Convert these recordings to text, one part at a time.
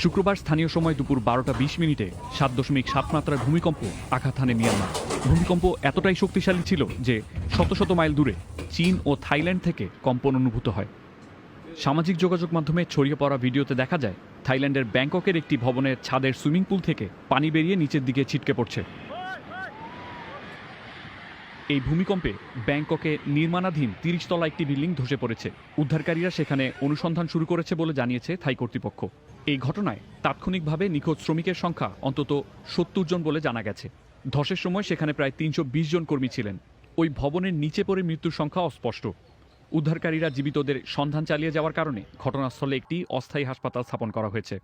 শুক্রবার স্থানীয় সময় দুপুর 12:20 7.7 মাত্রার ভূমিকম্প আঘাত হানে মিয়ানমার। ভূমিকম্প এতটাই শক্তিশালী ছিল যে শত শত মাইল দূরে চীন ও থাইল্যান্ড থেকে কম্পন অনুভূত হয়। সামাজিক যোগাযোগ মাধ্যমে ছড়িয়ে পড়া ভিডিওতে দেখা যায় থাইল্যান্ডের ব্যাংককের একটি ভবনের ছাদের সুইমিং পুল থেকে পানি বেরিয়ে নিচের দিকে ছিটকে পড়ছে। এই ভূমিকম্পে ব্যাংককে নির্মাণাধীন 30 তলা একটি বিল্ডিং ধসে পড়েছে। উদ্ধারকারীরা সেখানে অনুসন্ধান শুরু করেছে বলে জানিয়েছে থাই কর্তৃপক্ষ। এই ঘটনায় তাৎক্ষণিকভাবে নিখোঁজ শ্রমিকের সংখ্যা অন্তত 70 জন বলে জানা গেছে। ধসের সময় সেখানে প্রায় 320 জন কর্মী ছিলেন। ওই ভবনের নিচে পড়ে মৃত্যুর সংখ্যা অস্পষ্ট। উদ্ধারকারীরা জীবিতদের সন্ধান চালিয়ে যাওয়ার কারণে ঘটনাস্থলে একটি অস্থায়ী হাসপাতাল স্থাপন করা হয়েছে।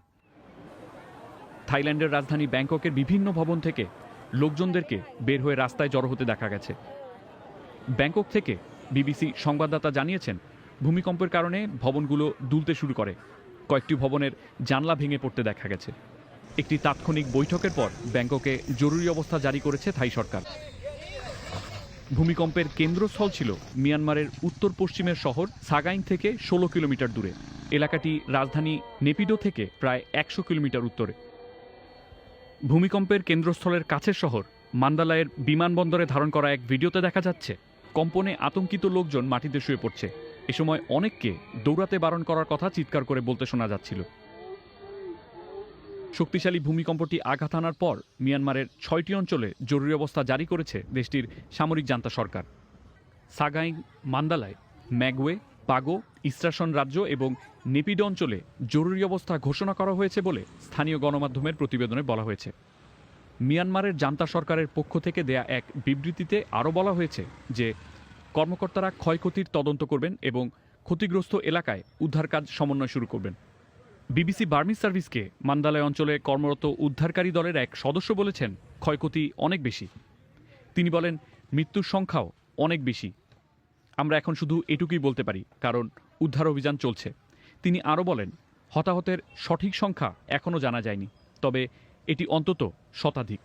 থাইল্যান্ডের রাজধানী ব্যাংককের বিভিন্ন ভবন থেকে লোকজনদেরকে বের হয়ে রাস্তায় জড়ো হতে দেখা গেছে। ব্যাংকক থেকে বিবিসি সংবাদদাতা জানিয়েছেন, ভূমিকম্পের কারণে ভবনগুলো দুলতে শুরু করে। কয়েকটি ভবনের জানলা ভেঙে পড়তে দেখা গেছে। একটি তাৎক্ষণিক বৈঠকের পর ব্যাংককে জরুরি অবস্থা জারি করেছে থাই সরকার। ভূমিকম্পের কেন্দ্রস্থল ছিল মিয়ানমারের উত্তর পশ্চিমের শহর সাগাইং থেকে 16 কিলোমিটার দূরে। এলাকাটি রাজধানী নেপিডো থেকে প্রায় 100 কিলোমিটার উত্তরে। ভূমিকম্পের কেন্দ্রস্থলের কাছের শহর মান্দালায়ের বিমানবন্দরে ধারণ করা এক ভিডিওতে দেখা যাচ্ছে কম্পনে আতঙ্কিত লোকজন মাটিতে শুয়ে পড়ছে। এ সময় অনেককে দৌড়াতে বারণ করার কথা চিৎকার করে বলতে শোনা যাচ্ছিল। শক্তিশালী ভূমিকম্পটি আঘাত হানার পর মিয়ানমারের 6টি অঞ্চলে জরুরি অবস্থা জারি করেছে দেশটির সামরিক জান্তা সরকার। সাগাইং, মান্দালায়, ম্যাগওয়ে, পাগো, ইস্ট্রাশন রাজ্য এবং নেপিডো অঞ্চলে জরুরি অবস্থা ঘোষণা করা হয়েছে বলে স্থানীয় গণমাধ্যমের প্রতিবেদনে বলা হয়েছে। মিয়ানমারের জান্তা সরকারের পক্ষ থেকে দেয়া এক বিবৃতিতে আরও বলা হয়েছে যে কর্মকর্তারা ক্ষয়ক্ষতির তদন্ত করবেন এবং ক্ষতিগ্রস্ত এলাকায় উদ্ধার কাজ সমন্বয় শুরু করবেন। বিবিসি বার্মিজ সার্ভিসকে মান্দালায় অঞ্চলে কর্মরত উদ্ধারকারী দলের এক সদস্য বলেছেন, ক্ষয়ক্ষতি অনেক বেশি। তিনি বলেন, মৃত্যুর সংখ্যাও অনেক বেশি। আমরা এখন শুধু এটুকুই বলতে পারি, কারণ উদ্ধার অভিযান চলছে। তিনি আরও বলেন, হতাহতের সঠিক সংখ্যা এখনও জানা যায়নি, তবে এটি অন্তত শতাধিক।